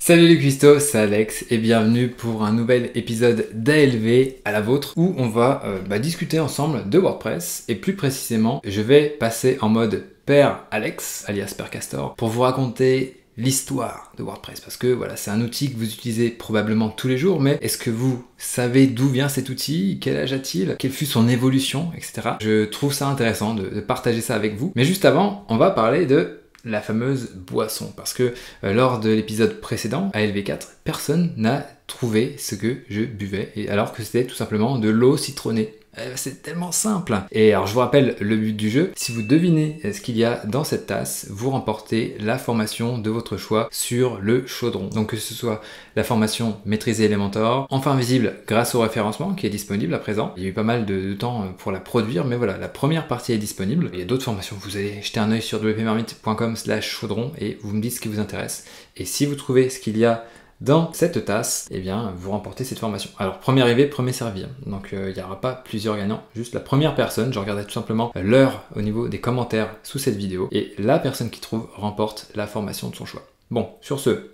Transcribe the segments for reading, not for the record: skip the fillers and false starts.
Salut les cuistots, c'est Alex et bienvenue pour un nouvel épisode d'ALV à la vôtre où on va discuter ensemble de WordPress et plus précisément je vais passer en mode Père Alex alias Père Castor pour vous raconter l'histoire de WordPress parce que voilà, c'est un outil que vous utilisez probablement tous les jours, mais est-ce que vous savez d'où vient cet outil, quel âge a-t-il, quelle fut son évolution, etc. Je trouve ça intéressant de partager ça avec vous. Mais juste avant, on va parler de la fameuse boisson, parce que lors de l'épisode précédent, ALV4, personne n'a trouvé ce que je buvais, et alors que c'était tout simplement de l'eau citronnée. C'est tellement simple. Et alors je vous rappelle le but du jeu, si vous devinez ce qu'il y a dans cette tasse, vous remportez la formation de votre choix sur le chaudron. Donc que ce soit la formation Maîtriser Elementor, enfin visible grâce au référencement qui est disponible à présent. Il y a eu pas mal de temps pour la produire, mais voilà, la première partie est disponible. Il y a d'autres formations, vous allez jeter un œil sur wpmarmite.com/chaudron et vous me dites ce qui vous intéresse. Et si vous trouvez ce qu'il y a dans cette tasse, eh bien, vous remportez cette formation. Alors, premier arrivé, premier servi. Donc, il n'y aura pas plusieurs gagnants, juste la première personne. Je regardais tout simplement l'heure au niveau des commentaires sous cette vidéo. Et la personne qui trouve remporte la formation de son choix. Bon, sur ce,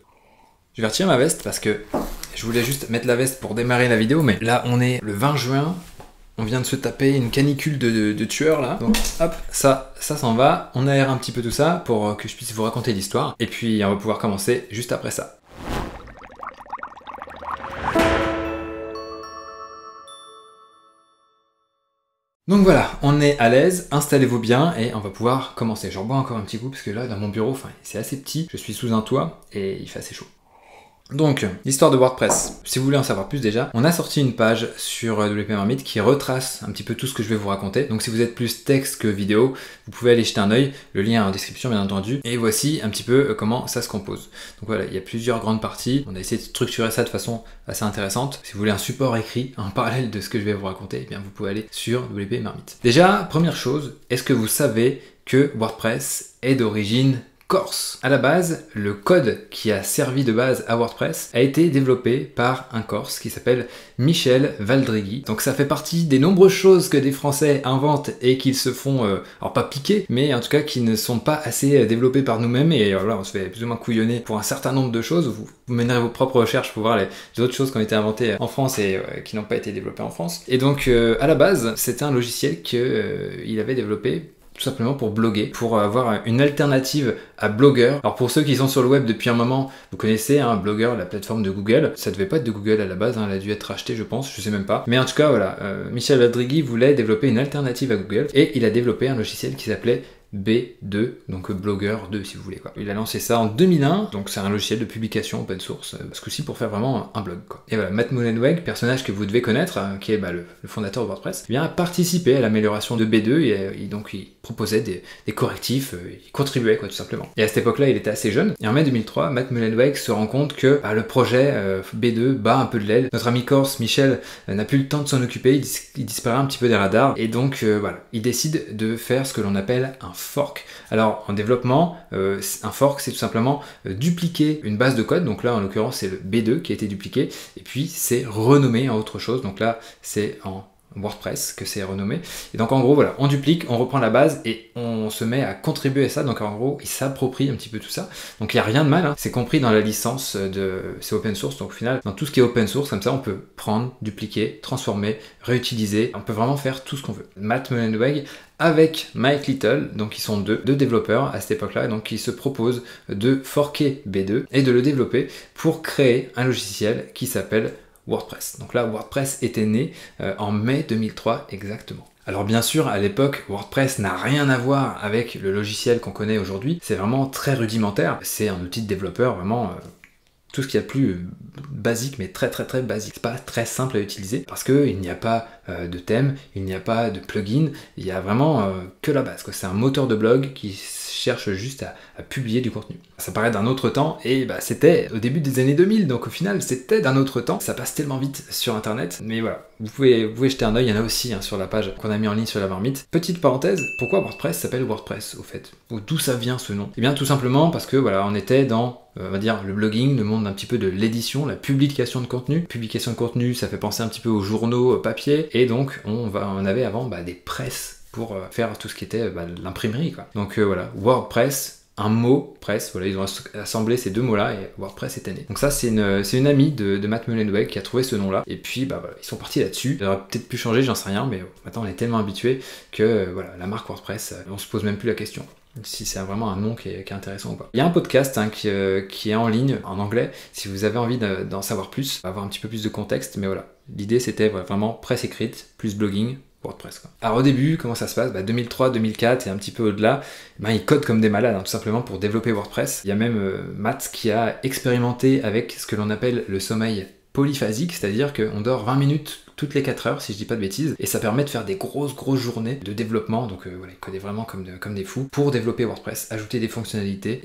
je vais retirer ma veste parce que je voulais juste mettre la veste pour démarrer la vidéo. Mais là, on est le 20 juin. On vient de se taper une canicule de tueurs là. Donc hop, ça s'en va. On aère un petit peu tout ça pour que je puisse vous raconter l'histoire. Et puis, on va pouvoir commencer juste après ça. Donc voilà, on est à l'aise, installez-vous bien et on va pouvoir commencer. J'en bois encore un petit coup parce que là, dans mon bureau, c'est assez petit, je suis sous un toit et il fait assez chaud. Donc, l'histoire de WordPress. Si vous voulez en savoir plus déjà, on a sorti une page sur wpmarmite qui retrace un petit peu tout ce que je vais vous raconter. Donc si vous êtes plus texte que vidéo, vous pouvez aller jeter un œil, le lien est en description bien entendu. Et voici un petit peu comment ça se compose. Donc voilà, il y a plusieurs grandes parties. On a essayé de structurer ça de façon assez intéressante. Si vous voulez un support écrit en parallèle de ce que je vais vous raconter, eh bien vous pouvez aller sur wpmarmite. Déjà, première chose, est-ce que vous savez que WordPress est d'origine corse? À la base, le code qui a servi de base à WordPress a été développé par un corse qui s'appelle Michel Valdrighi. Donc ça fait partie des nombreuses choses que des Français inventent et qu'ils se font, alors pas piquer, mais en tout cas qui ne sont pas assez développés par nous-mêmes. Et là, on se fait plus ou moins couillonner pour un certain nombre de choses. Vous mènerez vos propres recherches pour voir les autres choses qui ont été inventées en France et qui n'ont pas été développées en France. Et donc, à la base, c'était un logiciel qu'il avait développé tout simplement pour bloguer, pour avoir une alternative à Blogger. Alors pour ceux qui sont sur le web depuis un moment, vous connaissez Blogger, la plateforme de Google. Ça devait pas être de Google à la base, elle a dû être rachetée je pense, je sais même pas. Mais en tout cas voilà, Michel Valdrighi voulait développer une alternative à Google et il a développé un logiciel qui s'appelait B2, donc Blogger 2 si vous voulez quoi. Il a lancé ça en 2001, donc c'est un logiciel de publication open source, ce coup-ci pour faire vraiment un blog quoi. Et voilà, Matt Mullenweg, personnage que vous devez connaître, qui est le fondateur de WordPress, a participé à l'amélioration de B2 et donc il proposait des correctifs, il contribuait quoi tout simplement. Et à cette époque-là, il était assez jeune, et en mai 2003, Matt Mullenweg se rend compte que le projet B2 bat un peu de l'aile. Notre ami corse, Michel, n'a plus le temps de s'en occuper, il disparaît un petit peu des radars, et donc voilà, il décide de faire ce que l'on appelle un fork. Alors en développement, un fork c'est tout simplement dupliquer une base de code, donc là en l'occurrence c'est le B2 qui a été dupliqué, et puis c'est renommé en autre chose, donc là c'est en WordPress que c'est renommé. Et donc en gros voilà, on duplique, on reprend la base et on se met à contribuer à ça. Donc en gros, il s'approprie un petit peu tout ça. Donc il n'y a rien de mal, c'est compris dans la licence c'est open source. Donc au final, dans tout ce qui est open source, comme ça, on peut prendre, dupliquer, transformer, réutiliser. On peut vraiment faire tout ce qu'on veut. Matt Mullenweg avec Mike Little, donc ils sont deux développeurs à cette époque-là, donc ils se proposent de forker B2 et de le développer pour créer un logiciel qui s'appelle WordPress. Donc là, WordPress était né en mai 2003 exactement. Alors bien sûr, à l'époque, WordPress n'a rien à voir avec le logiciel qu'on connaît aujourd'hui. C'est vraiment très rudimentaire. C'est un outil de développeur vraiment tout ce qu'il y a de plus basique, mais très basique. C'est pas très simple à utiliser parce qu'il n'y a pas de thème, il n'y a pas de plugin, il y a vraiment que la base, quoi. C'est un moteur de blog qui cherche juste à publier du contenu. Ça paraît d'un autre temps et c'était au début des années 2000, donc au final c'était d'un autre temps. Ça passe tellement vite sur internet, mais voilà, vous pouvez jeter un œil, il y en a aussi sur la page qu'on a mis en ligne sur la marmite. Petite parenthèse, pourquoi WordPress s'appelle WordPress au fait? D'où ça vient ce nom? Eh bien tout simplement parce que voilà, on était dans on va dire le blogging, le monde un petit peu de l'édition, la publication de contenu. Publication de contenu, ça fait penser un petit peu aux journaux papier, et donc on avait avant des presses pour faire tout ce qui était l'imprimerie quoi. Donc voilà, WordPress, un mot press. Voilà, ils ont assemblé ces deux mots-là et WordPress était né. Donc ça, c'est une amie de Matt Mullenweg qui a trouvé ce nom-là. Et puis, bah voilà, ils sont partis là-dessus. Ça aurait peut-être pu changer, j'en sais rien, mais maintenant on est tellement habitué que voilà, la marque WordPress, on se pose même plus la question si c'est vraiment un nom qui est intéressant ou pas. Il y a un podcast qui est en ligne, en anglais, si vous avez envie d'en savoir plus, avoir un petit peu plus de contexte, mais voilà. L'idée c'était vraiment presse écrite, plus blogging, WordPress, quoi. Alors au début, comment ça se passe? 2003, 2004 et un petit peu au-delà, ils codent comme des malades, tout simplement pour développer WordPress. Il y a même Matt qui a expérimenté avec ce que l'on appelle le sommeil polyphasique, c'est-à-dire qu'on dort 20 minutes toutes les 4 heures, si je dis pas de bêtises, et ça permet de faire des grosses journées de développement, donc voilà, ils codaient vraiment comme des fous, pour développer WordPress, ajouter des fonctionnalités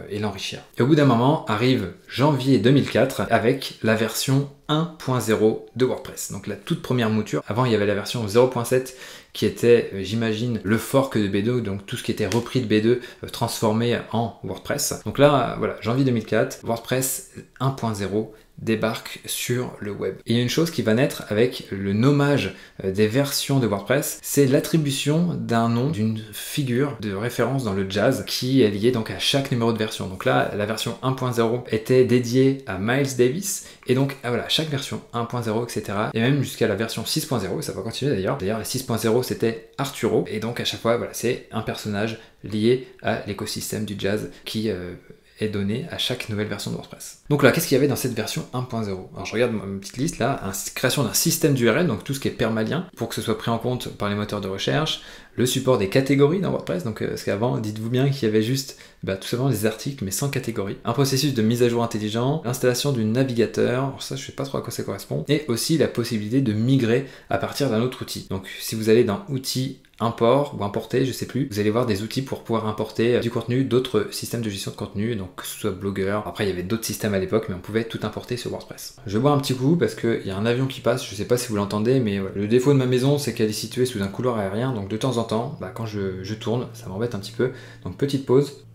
et l'enrichir. Et au bout d'un moment, arrive janvier 2004, avec la version 1.0 de WordPress, donc la toute première mouture. Avant, il y avait la version 0.7, qui était, j'imagine, le fork de B2, donc tout ce qui était repris de B2, transformé en WordPress. Donc là, voilà, janvier 2004, WordPress 1.0, débarque sur le web. Et il y a une chose qui va naître avec le nommage des versions de WordPress, c'est l'attribution d'un nom, d'une figure de référence dans le jazz qui est liée donc à chaque numéro de version. Donc là, la version 1.0 était dédiée à Miles Davis, et donc voilà, chaque version 1.0, etc. Et même jusqu'à la version 6.0, et ça va continuer d'ailleurs. D'ailleurs, la 6.0 c'était Arturo, et donc à chaque fois, voilà, c'est un personnage lié à l'écosystème du jazz qui est donné à chaque nouvelle version de WordPress. Donc là, qu'est-ce qu'il y avait dans cette version 1.0? Alors je regarde ma petite liste là, création d'un système d'URL, donc tout ce qui est permalien, pour que ce soit pris en compte par les moteurs de recherche, le support des catégories dans WordPress, donc parce qu'avant, dites-vous bien qu'il y avait juste tout simplement des articles, mais sans catégorie, un processus de mise à jour intelligent, l'installation du navigateur, alors ça je sais pas trop à quoi ça correspond, et aussi la possibilité de migrer à partir d'un autre outil. Donc si vous allez dans outils, import ou importer, je sais plus, vous allez voir des outils pour pouvoir importer du contenu d'autres systèmes de gestion de contenu, donc que ce soit Blogger. Après il y avait d'autres systèmes à l'époque, mais on pouvait tout importer sur WordPress. Je bois un petit coup parce qu'il y a un avion qui passe, je sais pas si vous l'entendez, mais ouais. Le défaut de ma maison c'est qu'elle est située sous un couloir aérien, donc de temps en temps, quand je tourne, ça m'embête un petit peu, donc petite pause.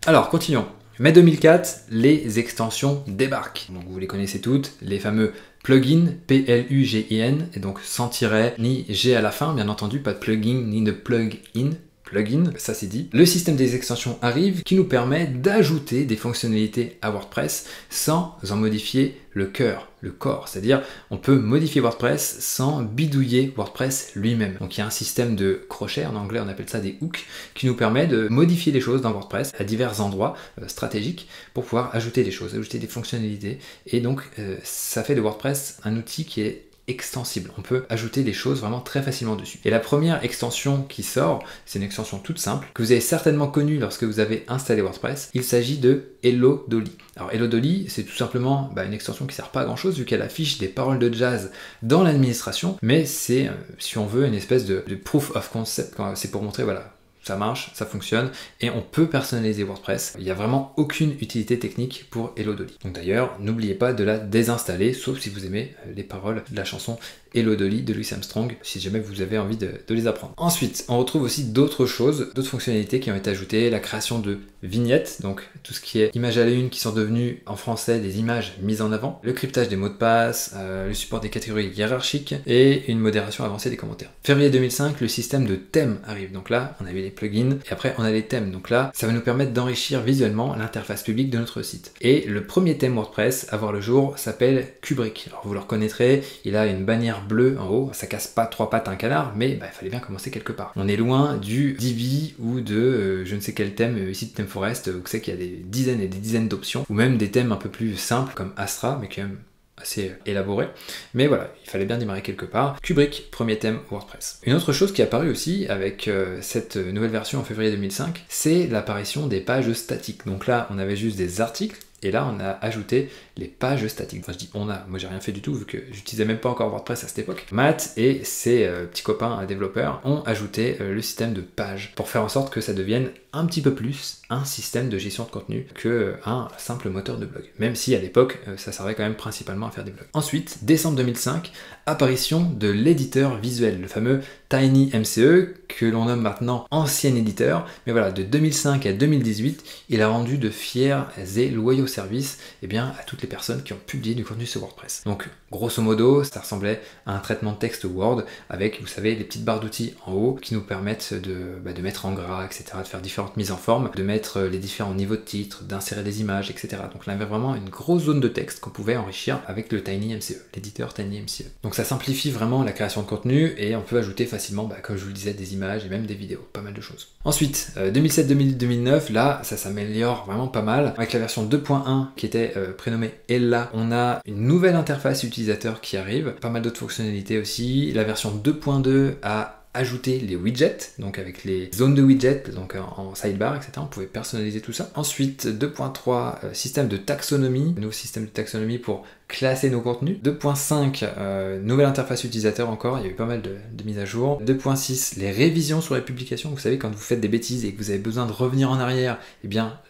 Alors continuons. Mai 2004, les extensions débarquent. Donc vous les connaissez toutes, les fameux plugins, P-L-U-G-I-N, et donc sans tiret ni G à la fin, bien entendu, pas de plugin ni de plug-in. Plugin, ça c'est dit. Le système des extensions arrive qui nous permet d'ajouter des fonctionnalités à WordPress sans en modifier le cœur, le corps. C'est-à-dire, on peut modifier WordPress sans bidouiller WordPress lui-même. Donc il y a un système de crochets, en anglais on appelle ça des hooks, qui nous permet de modifier les choses dans WordPress à divers endroits stratégiques pour pouvoir ajouter des choses, ajouter des fonctionnalités. Et donc ça fait de WordPress un outil qui est extensible. On peut ajouter des choses vraiment très facilement dessus. Et la première extension qui sort, c'est une extension toute simple, que vous avez certainement connue lorsque vous avez installé WordPress. Il s'agit de Hello Dolly. Alors Hello Dolly, c'est tout simplement une extension qui sert pas à grand chose vu qu'elle affiche des paroles de jazz dans l'administration, mais c'est, si on veut, une espèce de proof of concept. C'est pour montrer, voilà, ça marche, ça fonctionne, et on peut personnaliser WordPress. Il n'y a vraiment aucune utilité technique pour Hello Dolly. Donc d'ailleurs, n'oubliez pas de la désinstaller, sauf si vous aimez les paroles de la chanson Hello Dolly de Louis Armstrong, si jamais vous avez envie de les apprendre. Ensuite, on retrouve aussi d'autres choses, d'autres fonctionnalités qui ont été ajoutées, la création de vignettes, donc tout ce qui est images à la une qui sont devenues en français des images mises en avant, le cryptage des mots de passe, le support des catégories hiérarchiques et une modération avancée des commentaires. Février 2005, le système de thèmes arrive. Donc là, on avait les plugins et après on a les thèmes. Donc là, ça va nous permettre d'enrichir visuellement l'interface publique de notre site. Et le premier thème WordPress à voir le jour s'appelle Kubrick. Alors vous le reconnaîtrez, il a une bannière bleue en haut, ça casse pas trois pattes à un canard, mais il fallait bien commencer quelque part. On est loin du Divi ou de je ne sais quel thème, ici de ThemeForest, où c'est qu'il y a des dizaines et des dizaines d'options, ou même des thèmes un peu plus simples comme Astra, mais quand même assez élaboré. Mais voilà, il fallait bien démarrer quelque part. Kubrick, premier thème WordPress. Une autre chose qui est apparue aussi avec cette nouvelle version en février 2005, c'est l'apparition des pages statiques. Donc là, on avait juste des articles, et là, on a ajouté les pages statiques. Enfin, je dis on a, moi j'ai rien fait du tout vu que j'utilisais même pas encore WordPress à cette époque. Matt et ses petits copains développeurs ont ajouté le système de pages pour faire en sorte que ça devienne un petit peu plus un système de gestion de contenu que un simple moteur de blog. Même si à l'époque, ça servait quand même principalement à faire des blogs. Ensuite, décembre 2005, apparition de l'éditeur visuel, le fameux TinyMCE, que l'on nomme maintenant ancien éditeur, mais voilà, de 2005 à 2018, il a rendu de fiers et loyaux services à toutes les personnes qui ont publié du contenu sur WordPress. Donc grosso modo, ça ressemblait à un traitement de texte Word avec, vous savez, les petites barres d'outils en haut qui nous permettent de mettre en gras, etc., de faire différentes mises en forme, de mettre les différents niveaux de titres, d'insérer des images, etc. Donc là, on avait vraiment une grosse zone de texte qu'on pouvait enrichir avec le TinyMCE, l'éditeur TinyMCE. Donc ça simplifie vraiment la création de contenu et on peut ajouter facilement, comme je vous le disais, des images et même des vidéos, pas mal de choses. Ensuite, 2007-2009, là, ça s'améliore vraiment pas mal. Avec la version 2.1 qui était prénommée Ella, on a une nouvelle interface utilisateur qui arrive, pas mal d'autres fonctionnalités aussi. La version 2.2 a ajouter les widgets, donc avec les zones de widgets, donc en sidebar, etc. On pouvait personnaliser tout ça. Ensuite, 2.3, système de taxonomie, nouveau système de taxonomie pour classer nos contenus. 2.5, nouvelle interface utilisateur encore, il y a eu pas mal de mises à jour. 2.6, les révisions sur les publications. Vous savez, quand vous faites des bêtises et que vous avez besoin de revenir en arrière,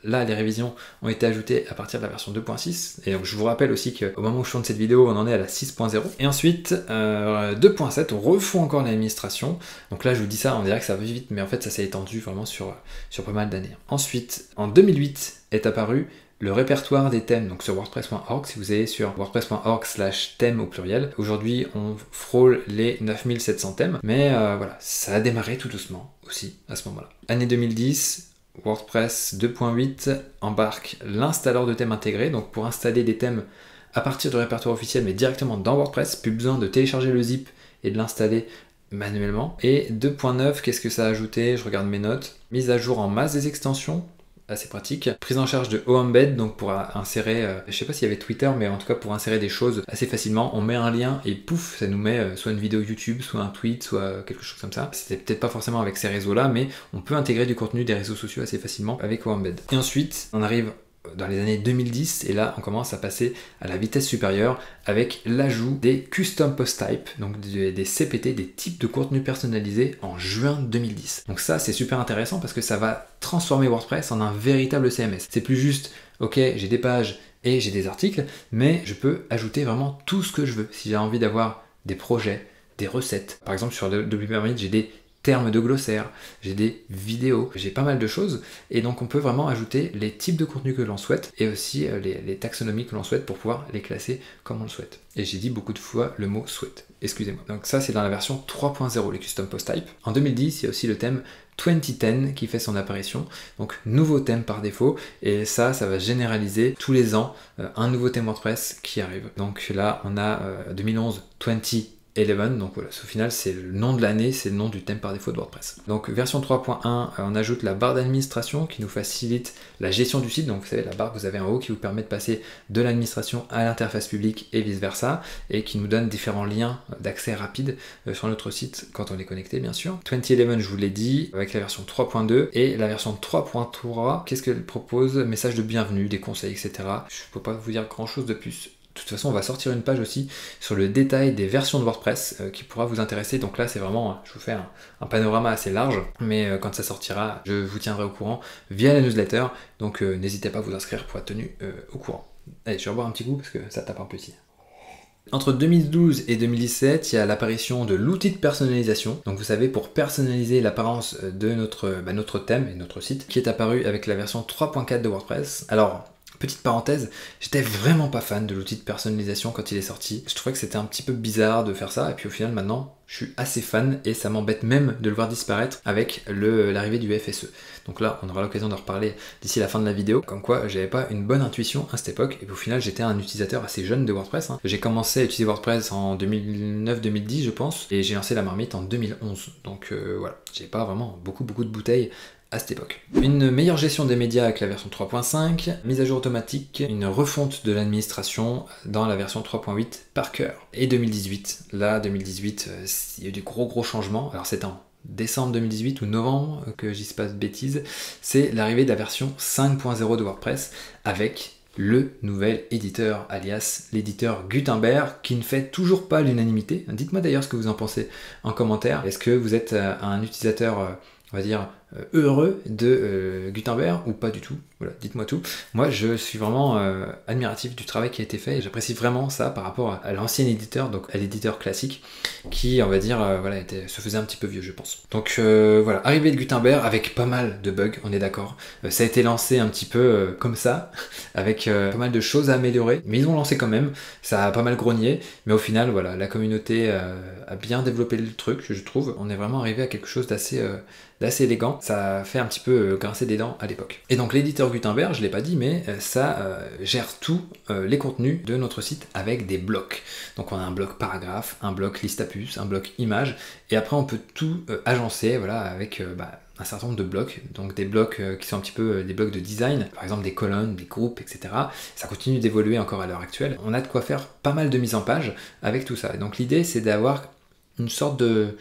là, les révisions ont été ajoutées à partir de la version 2.6. Et donc, je vous rappelle aussi qu'au moment où je tourne cette vidéo, on en est à la 6.0. Et ensuite, 2.7, on refond encore l'administration. Donc là, je vous dis ça, on dirait que ça va vite, mais en fait, ça s'est étendu vraiment sur pas mal d'années. Ensuite, en 2008 est apparu le répertoire des thèmes, donc sur wordpress.org, si vous allez sur wordpress.org/thèmes au pluriel. Aujourd'hui, on frôle les 9700 thèmes, mais voilà, ça a démarré tout doucement aussi à ce moment-là. Année 2010, WordPress 2.8 embarque l'installeur de thèmes intégré, donc pour installer des thèmes à partir du répertoire officiel, mais directement dans WordPress, plus besoin de télécharger le zip et de l'installer manuellement. Et 2.9, qu'est-ce que ça a ajouté? Je regarde mes notes. Mise à jour en masse des extensions, assez pratique. Prise en charge de OEmbed, donc pour insérer, je sais pas s'il y avait Twitter, mais en tout cas pour insérer des choses assez facilement, on met un lien et pouf, ça nous met soit une vidéo YouTube, soit un tweet, soit quelque chose comme ça. C'était peut-être pas forcément avec ces réseaux-là, mais on peut intégrer du contenu des réseaux sociaux assez facilement avec OEmbed. Et ensuite, on arrive dans les années 2010, et là on commence à passer à la vitesse supérieure avec l'ajout des Custom Post Type, donc des CPT, des types de contenu personnalisés en juin 2010. Donc ça c'est super intéressant parce que ça va transformer WordPress en un véritable CMS. C'est plus juste, ok, j'ai des pages et j'ai des articles, mais je peux ajouter vraiment tout ce que je veux. Si j'ai envie d'avoir des projets, des recettes, par exemple sur WPermit, j'ai des termes de glossaire, j'ai des vidéos, j'ai pas mal de choses, et donc on peut vraiment ajouter les types de contenus que l'on souhaite et aussi les taxonomies que l'on souhaite pour pouvoir les classer comme on le souhaite. Et j'ai dit beaucoup de fois le mot souhaite, excusez-moi. Donc ça c'est dans la version 3.0, les custom post type. En 2010, il y a aussi le thème 2010 qui fait son apparition, donc nouveau thème par défaut, et ça va généraliser tous les ans un nouveau thème WordPress qui arrive. Donc là on a 2011 2011, donc voilà, au final c'est le nom de l'année, c'est le nom du thème par défaut de WordPress. Donc version 3.1, on ajoute la barre d'administration qui nous facilite la gestion du site, donc vous savez la barre que vous avez en haut qui vous permet de passer de l'administration à l'interface publique et vice versa, et qui nous donne différents liens d'accès rapide sur notre site quand on est connecté bien sûr. 2011 je vous l'ai dit, avec la version 3.2, et la version 3.3, qu'est-ce qu'elle propose? Message de bienvenue, des conseils, etc. Je peux pas vous dire grand chose de plus. De toute façon, on va sortir une page aussi sur le détail des versions de WordPress qui pourra vous intéresser. Donc là, c'est vraiment, je vous fais un panorama assez large, mais quand ça sortira, je vous tiendrai au courant via la newsletter. Donc n'hésitez pas à vous inscrire pour être tenu au courant. Allez, je vais reboire un petit coup parce que ça tape un peu ici. Entre 2012 et 2017, il y a l'apparition de l'outil de personnalisation. Donc vous savez, pour personnaliser l'apparence de notre thème et notre site, qui est apparu avec la version 3.4 de WordPress. Alors, petite parenthèse, j'étais vraiment pas fan de l'outil de personnalisation quand il est sorti. Je trouvais que c'était un petit peu bizarre de faire ça, et puis au final maintenant, je suis assez fan, et ça m'embête même de le voir disparaître avec l'arrivée du FSE. Donc là, on aura l'occasion d'en reparler d'ici la fin de la vidéo, comme quoi j'avais pas une bonne intuition à cette époque, et au final j'étais un utilisateur assez jeune de WordPress. J'ai commencé à utiliser WordPress en 2009-2010 je pense, et j'ai lancé la marmite en 2011. Donc voilà, j'ai pas vraiment beaucoup de bouteilles à cette époque. Une meilleure gestion des médias avec la version 3.5, mise à jour automatique, une refonte de l'administration dans la version 3.8 par cœur. Et 2018, là 2018, il y a eu du gros changements. Alors c'était en décembre 2018 ou novembre, que j'y se passe de bêtises, c'est l'arrivée de la version 5.0 de WordPress avec le nouvel éditeur, alias l'éditeur Gutenberg, qui ne fait toujours pas l'unanimité. Dites-moi d'ailleurs ce que vous en pensez en commentaire. Est-ce que vous êtes un utilisateur on va dire, heureux de Gutenberg ou pas du tout? Voilà, dites-moi tout. Moi, je suis vraiment admiratif du travail qui a été fait et j'apprécie vraiment ça par rapport à l'ancien éditeur, donc à l'éditeur classique, qui, on va dire, voilà, se faisait un petit peu vieux, je pense. Donc voilà, arrivée de Gutenberg avec pas mal de bugs, on est d'accord. Ça a été lancé un petit peu comme ça, avec pas mal de choses à améliorer, mais ils ont lancé quand même. Ça a pas mal grogné, mais au final, voilà, la communauté a bien développé le truc, je trouve. On est vraiment arrivé à quelque chose d'assez élégant. Ça a fait un petit peu grincer des dents à l'époque. Et donc l'éditeur Gutenberg, je l'ai pas dit, mais ça gère tous les contenus de notre site avec des blocs. Donc on a un bloc paragraphe, un bloc liste à puces, un bloc image, et après on peut tout agencer, voilà, avec un certain nombre de blocs, donc des blocs qui sont un petit peu des blocs de design, par exemple des colonnes, des groupes, etc. Ça continue d'évoluer encore à l'heure actuelle. On a de quoi faire pas mal de mise en page avec tout ça. Et donc l'idée, c'est d'avoir une sorte de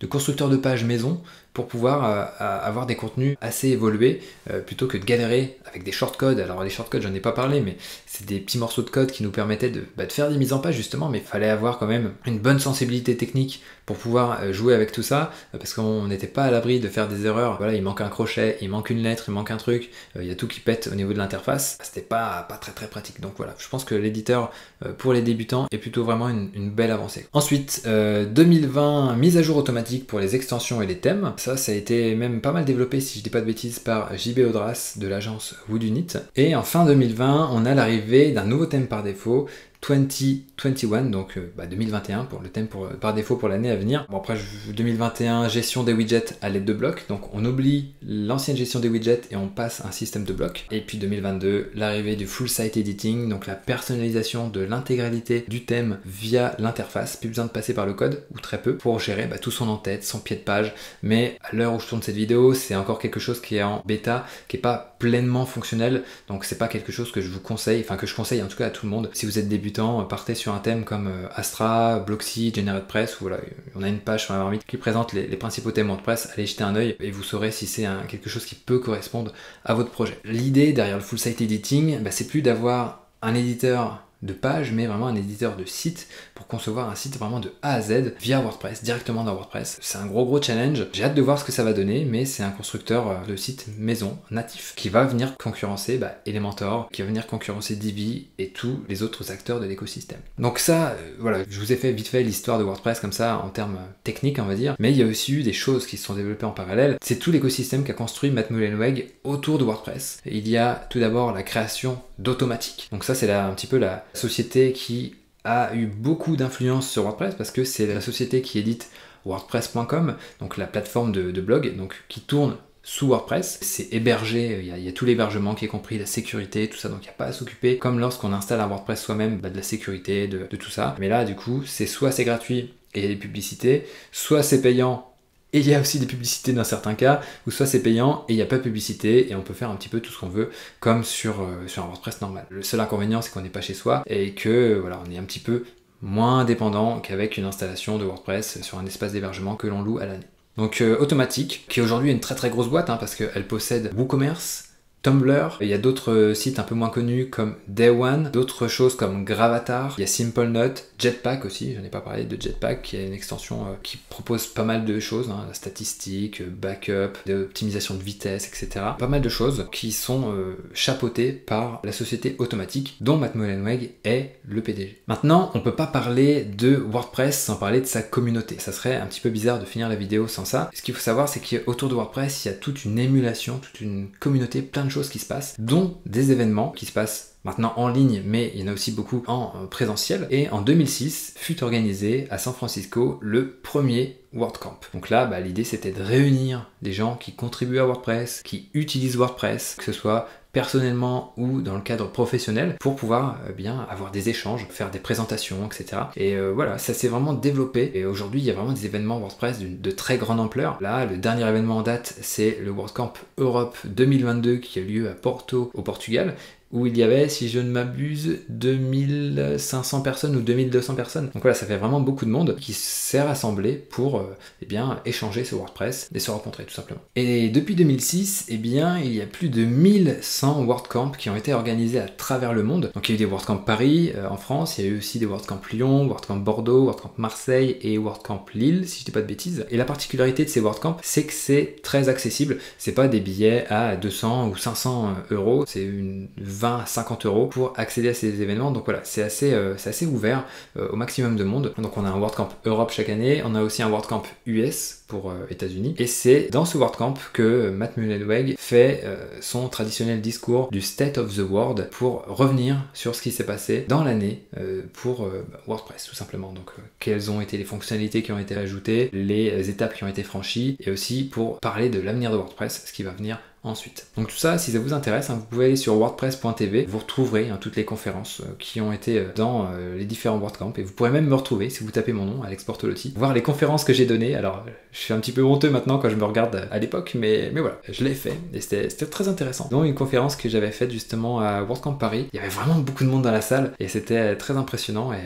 constructeur de page maison pour pouvoir avoir des contenus assez évolués plutôt que de galérer avec des shortcodes. Alors les shortcodes, j'en ai pas parlé, mais c'est des petits morceaux de code qui nous permettaient de faire des mises en page justement, mais il fallait avoir quand même une bonne sensibilité technique pour pouvoir jouer avec tout ça, parce qu'on n'était pas à l'abri de faire des erreurs. Voilà, il manque un crochet, il manque une lettre, il manque un truc, il y a tout qui pète au niveau de l'interface. C'était pas très pratique. Donc voilà, je pense que l'éditeur pour les débutants est plutôt vraiment une belle avancée. Ensuite, 2020, mise à jour automatique pour les extensions et les thèmes. Ça a été même pas mal développé, si je dis pas de bêtises, par JB Audras de l'agence Woodunit. Et en fin 2020, on a l'arrivée d'un nouveau thème par défaut, 2021, donc 2021 pour le thème par défaut pour l'année à venir. Bon, après 2021, gestion des widgets à l'aide de blocs, donc on oublie l'ancienne gestion des widgets et on passe à un système de blocs. Et puis 2022, l'arrivée du full site editing, donc la personnalisation de l'intégralité du thème via l'interface, plus besoin de passer par le code ou très peu pour gérer tout son en-tête, son pied de page. Mais à l'heure où je tourne cette vidéo, c'est encore quelque chose qui est en bêta, qui est pas pleinement fonctionnel, donc c'est pas quelque chose que je vous conseille, enfin que je conseille en tout cas à tout le monde. Si vous êtes débutant, partez sur un thème comme Astra, Blocksy, GeneratePress, où voilà, on a une page sur la marmite qui présente les principaux thèmes WordPress. Allez jeter un œil et vous saurez si c'est quelque chose qui peut correspondre à votre projet. L'idée derrière le full site editing, c'est plus d'avoir un éditeur de page, mais vraiment un éditeur de site pour concevoir un site vraiment de A à Z via WordPress, directement dans WordPress. C'est un gros challenge. J'ai hâte de voir ce que ça va donner, mais c'est un constructeur de site maison natif qui va venir concurrencer Elementor, qui va venir concurrencer Divi et tous les autres acteurs de l'écosystème. Donc ça, voilà, je vous ai fait vite fait l'histoire de WordPress comme ça en termes techniques, on va dire, mais il y a aussi eu des choses qui se sont développées en parallèle. C'est tout l'écosystème qu'a construit Matt Mullenweg autour de WordPress. Et il y a tout d'abord la création d'Automatic. Donc ça, c'est un petit peu la société qui a eu beaucoup d'influence sur WordPress parce que c'est la société qui édite WordPress.com, donc la plateforme de blog, donc qui tourne sous WordPress. C'est hébergé, il y a tout l'hébergement qui est compris, la sécurité, tout ça, donc il n'y a pas à s'occuper, comme lorsqu'on installe un WordPress soi-même, de la sécurité, de tout ça. Mais là, du coup, c'est soit c'est gratuit et il y a des publicités, soit c'est payant et il y a aussi des publicités dans certains cas, ou soit c'est payant et il n'y a pas de publicité et on peut faire un petit peu tout ce qu'on veut comme sur un WordPress normal. Le seul inconvénient, c'est qu'on n'est pas chez soi et que voilà, on est un petit peu moins dépendant qu'avec une installation de WordPress sur un espace d'hébergement que l'on loue à l'année. Donc Automatic, qui aujourd'hui est une très grosse boîte parce qu'elle possède WooCommerce, Tumblr, il y a d'autres sites un peu moins connus comme Day One, d'autres choses comme Gravatar, il y a SimpleNote, Jetpack aussi, j'en ai pas parlé de Jetpack, qui est une extension qui propose pas mal de choses, statistiques, backup, d'optimisation de vitesse, etc. Pas mal de choses qui sont chapeautées par la société Automatic, dont Matt Mullenweg est le PDG. Maintenant, on peut pas parler de WordPress sans parler de sa communauté. Ça serait un petit peu bizarre de finir la vidéo sans ça. Ce qu'il faut savoir, c'est qu'autour de WordPress, il y a toute une émulation, toute une communauté, plein de choses qui se passent, dont des événements qui se passent maintenant en ligne, mais il y en a aussi beaucoup en présentiel. Et en 2006, fut organisé à San Francisco le premier WordCamp. Donc là, l'idée c'était de réunir des gens qui contribuent à WordPress, qui utilisent WordPress, que ce soit personnellement ou dans le cadre professionnel, pour pouvoir bien avoir des échanges, faire des présentations, etc. Et voilà, ça s'est vraiment développé. Et aujourd'hui, il y a vraiment des événements WordPress de très grande ampleur. Là, le dernier événement en date, c'est le WordCamp Europe 2022 qui a lieu à Porto, au Portugal. où il y avait, si je ne m'abuse, 2500 personnes ou 2200 personnes. Donc voilà, ça fait vraiment beaucoup de monde qui s'est rassemblé pour eh bien, échanger sur WordPress et se rencontrer tout simplement. Et depuis 2006, eh bien, il y a plus de 1100 WordCamp qui ont été organisés à travers le monde. Donc il y a eu des WordCamp Paris en France, il y a eu aussi des WordCamp Lyon, WordCamp Bordeaux, WordCamp Marseille et WordCamp Lille, si je dis pas de bêtises. Et la particularité de ces WordCamp, c'est que c'est très accessible. C'est pas des billets à 200 ou 500 euros, c'est une 20 à 50 euros pour accéder à ces événements. Donc voilà, c'est assez ouvert au maximum de monde. Donc on a un WordCamp Europe chaque année, on a aussi un WordCamp US pour États-Unis. Et c'est dans ce WordCamp que Matt Mullenweg fait son traditionnel discours du State of the World pour revenir sur ce qui s'est passé dans l'année pour WordPress tout simplement. Donc quelles ont été les fonctionnalités qui ont été ajoutées, les étapes qui ont été franchies, et aussi pour parler de l'avenir de WordPress, ce qui va venir ensuite. Donc tout ça, si ça vous intéresse, vous pouvez aller sur wordpress.tv, vous retrouverez toutes les conférences qui ont été dans les différents WordCamp, et vous pourrez même me retrouver si vous tapez mon nom, Alex Bortolotti, voir les conférences que j'ai données. Alors je suis un petit peu honteux maintenant quand je me regarde à l'époque, mais voilà, je l'ai fait et c'était très intéressant. Donc une conférence que j'avais faite justement à WordCamp Paris, il y avait vraiment beaucoup de monde dans la salle et c'était très impressionnant et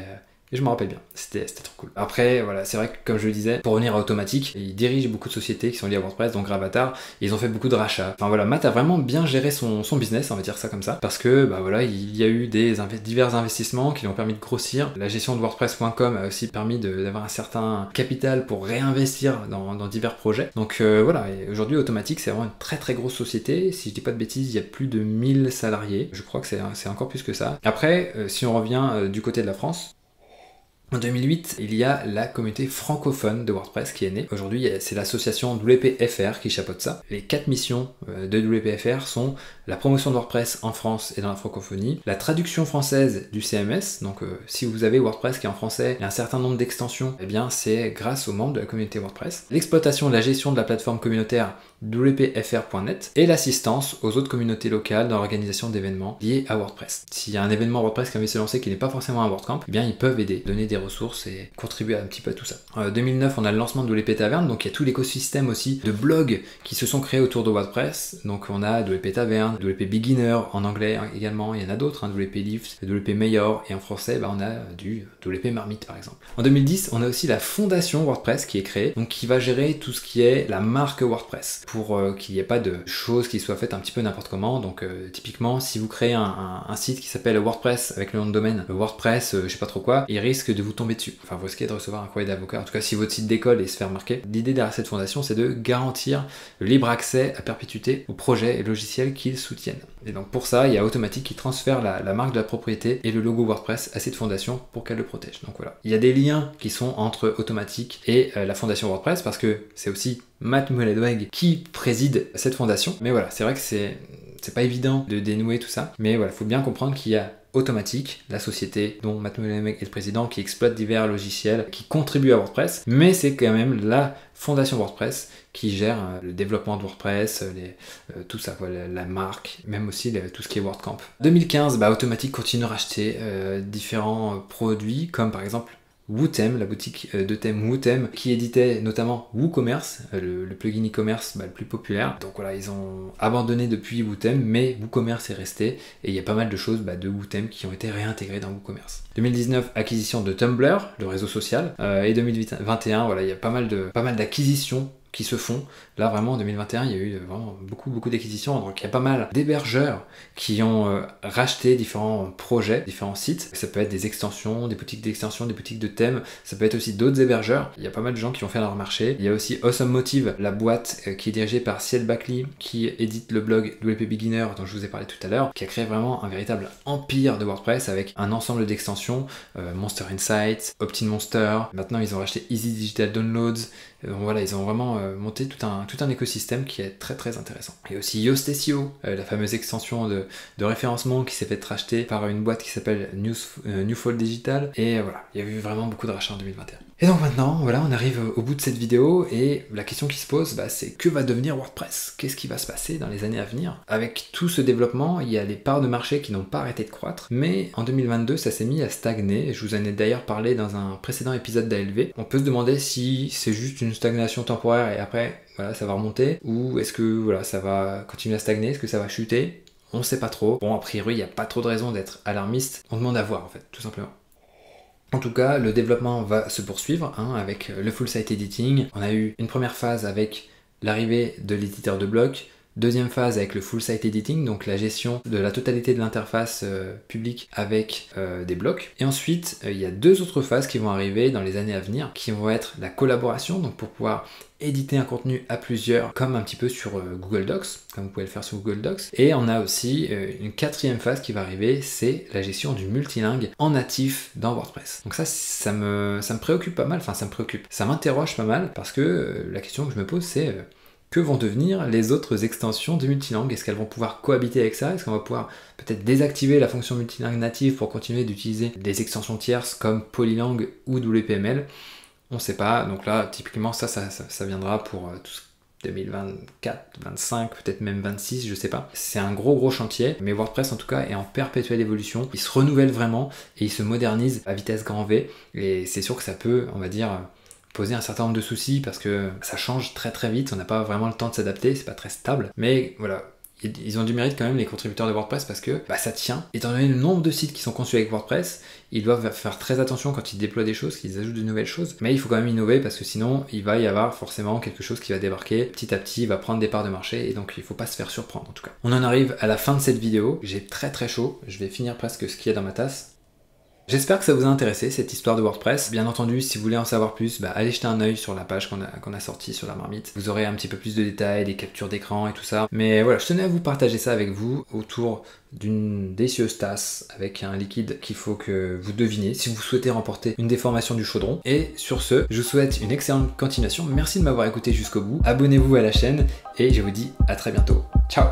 je me rappelle bien, c'était trop cool. Après, voilà, c'est vrai que comme je le disais, pour revenir à Automattic, ils dirigent beaucoup de sociétés qui sont liées à WordPress, donc Gravatar, et ils ont fait beaucoup de rachats. Enfin voilà, Matt a vraiment bien géré son business, on va dire ça comme ça, parce que bah voilà, il y a eu divers investissements qui lui ont permis de grossir. La gestion de WordPress.com a aussi permis d'avoir un certain capital pour réinvestir dans divers projets. Donc voilà, et aujourd'hui Automattic c'est vraiment une très très grosse société. Si je dis pas de bêtises, il y a plus de 1000 salariés. Je crois que c'est encore plus que ça. Après, si on revient du côté de la France, en 2008, il y a la communauté francophone de WordPress qui est née. Aujourd'hui, c'est l'association WPFR qui chapeaute ça. Les 4 missions de WPFR sont la promotion de WordPress en France et dans la francophonie, la traduction française du CMS, donc si vous avez WordPress qui est en français et un certain nombre d'extensions, eh bien c'est grâce aux membres de la communauté WordPress, l'exploitation de la gestion de la plateforme communautaire wpfr.net et l'assistance aux autres communautés locales dans l'organisation d'événements liés à WordPress. S'il y a un événement WordPress qui a envie de se lancer qui n'est pas forcément un WordCamp, eh bien ils peuvent aider, donner des ressources et contribuer un petit peu à tout ça. En 2009, on a le lancement de WP Taverne, donc il y a tout l'écosystème aussi de blogs qui se sont créés autour de WordPress. Donc on a WP Taverne, WP Beginner en anglais également, il y en a d'autres, WP Lift, WP Mayor, et en français on a du WP Marmite par exemple. En 2010, on a aussi la fondation WordPress qui est créée, donc qui va gérer tout ce qui est la marque WordPress, pour qu'il n'y ait pas de choses qui soient faites un petit peu n'importe comment. Donc typiquement, si vous créez un site qui s'appelle WordPress avec le nom de domaine WordPress, je sais pas trop quoi, il risque de vous tomber dessus. Enfin, vous risquez de recevoir un courrier d'avocat. En tout cas, si votre site décolle et se fait remarquer. L'idée derrière cette fondation, c'est de garantir le libre accès à perpétuité aux projets et logiciels qu'ils soutiennent. Et donc pour ça, il y a Automattic qui transfère la marque de la propriété et le logo WordPress à cette fondation pour qu'elle le protège. Donc voilà. Il y a des liens qui sont entre Automattic et la fondation WordPress parce que c'est aussi Matt Mullenweg qui préside cette fondation. Mais voilà, c'est vrai que c'est pas évident de dénouer tout ça. Mais voilà, il faut bien comprendre qu'il y a Automattic, la société dont Matt Mullenweg est le président, qui exploite divers logiciels, qui contribue à WordPress, mais c'est quand même la fondation WordPress qui gère le développement de WordPress, tout ça, la marque, même aussi tout ce qui est WordCamp. 2015, Automattic continue de racheter différents produits, comme par exemple Wootem, la boutique de thème Wootem, qui éditait notamment WooCommerce, le plugin e-commerce le plus populaire. Donc voilà, ils ont abandonné depuis Wootem, mais WooCommerce est resté, et il y a pas mal de choses de Wootem qui ont été réintégrées dans WooCommerce. 2019, acquisition de Tumblr, le réseau social, et 2021, voilà, il y a pas mal d'acquisitions qui se font. Là vraiment en 2021 il y a eu vraiment beaucoup d'acquisitions, donc il y a pas mal d'hébergeurs qui ont racheté différents projets, différents sites. Ça peut être des extensions, des boutiques d'extensions, des boutiques de thèmes, ça peut être aussi d'autres hébergeurs. Il y a pas mal de gens qui ont fait leur marché. Il y a aussi Awesome Motive, la boîte qui est dirigée par Ciel Backley, qui édite le blog WP Beginner dont je vous ai parlé tout à l'heure, qui a créé vraiment un véritable empire de WordPress avec un ensemble d'extensions, Monster Insights, OptinMonster, maintenant ils ont racheté Easy Digital Downloads. Voilà, ils ont vraiment monté tout un écosystème qui est très très intéressant. Il y a aussi Yoast SEO, la fameuse extension de référencement qui s'est fait racheter par une boîte qui s'appelle Newfold Digital. Et voilà, il y a eu vraiment beaucoup de rachats en 2021. Et donc maintenant, voilà, on arrive au bout de cette vidéo et la question qui se pose, c'est que va devenir WordPress? Qu'est-ce qui va se passer dans les années à venir? Avec tout ce développement, il y a les parts de marché qui n'ont pas arrêté de croître, mais en 2022, ça s'est mis à stagner. Je vous en ai d'ailleurs parlé dans un précédent épisode d'ALV. On peut se demander si c'est juste une stagnation temporaire et après, voilà, ça va remonter, ou est-ce que voilà, ça va continuer à stagner, est-ce que ça va chuter? On sait pas trop. Bon, a priori, il n'y a pas trop de raison d'être alarmiste. On demande à voir, en fait, tout simplement. En tout cas, le développement va se poursuivre hein, avec le full site editing. On a eu une première phase avec l'arrivée de l'éditeur de blocs, deuxième phase avec le full site editing, donc la gestion de la totalité de l'interface publique avec des blocs. Et ensuite, il y a deux autres phases qui vont arriver dans les années à venir, qui vont être la collaboration, donc pour pouvoir éditer un contenu à plusieurs, comme un petit peu sur Google Docs, comme vous pouvez le faire sur Google Docs. Et on a aussi une quatrième phase qui va arriver, c'est la gestion du multilingue en natif dans WordPress. Donc ça me préoccupe pas mal, enfin ça m'interroge pas mal, parce que la question que je me pose c'est que vont devenir les autres extensions de multilingue? Est-ce qu'elles vont pouvoir cohabiter avec ça? Est-ce qu'on va pouvoir peut-être désactiver la fonction multilingue native pour continuer d'utiliser des extensions tierces comme Polylang ou WPML? On ne sait pas, donc là, typiquement, ça viendra pour tout 2024, 25, peut-être même 26, je sais pas. C'est un gros chantier, mais WordPress en tout cas est en perpétuelle évolution. Il se renouvelle vraiment et il se modernise à vitesse grand V. Et c'est sûr que ça peut, on va dire, poser un certain nombre de soucis parce que ça change très vite. On n'a pas vraiment le temps de s'adapter, c'est pas très stable. Mais voilà. Ils ont du mérite quand même les contributeurs de WordPress parce que ça tient. Étant donné le nombre de sites qui sont conçus avec WordPress, ils doivent faire très attention quand ils déploient des choses, qu'ils ajoutent de nouvelles choses. Mais il faut quand même innover parce que sinon il va y avoir forcément quelque chose qui va débarquer petit à petit, va prendre des parts de marché et donc il faut pas se faire surprendre en tout cas. On en arrive à la fin de cette vidéo. J'ai très chaud. Je vais finir presque ce qu'il y a dans ma tasse. J'espère que ça vous a intéressé, cette histoire de WordPress. Bien entendu, si vous voulez en savoir plus, allez jeter un œil sur la page qu'on a sortie sur la marmite. Vous aurez un petit peu plus de détails, des captures d'écran et tout ça. Mais voilà, je tenais à vous partager ça avec vous autour d'une délicieuse tasse avec un liquide qu'il faut que vous deviniez si vous souhaitez remporter une déformation du chaudron. Et sur ce, je vous souhaite une excellente continuation. Merci de m'avoir écouté jusqu'au bout. Abonnez-vous à la chaîne et je vous dis à très bientôt. Ciao!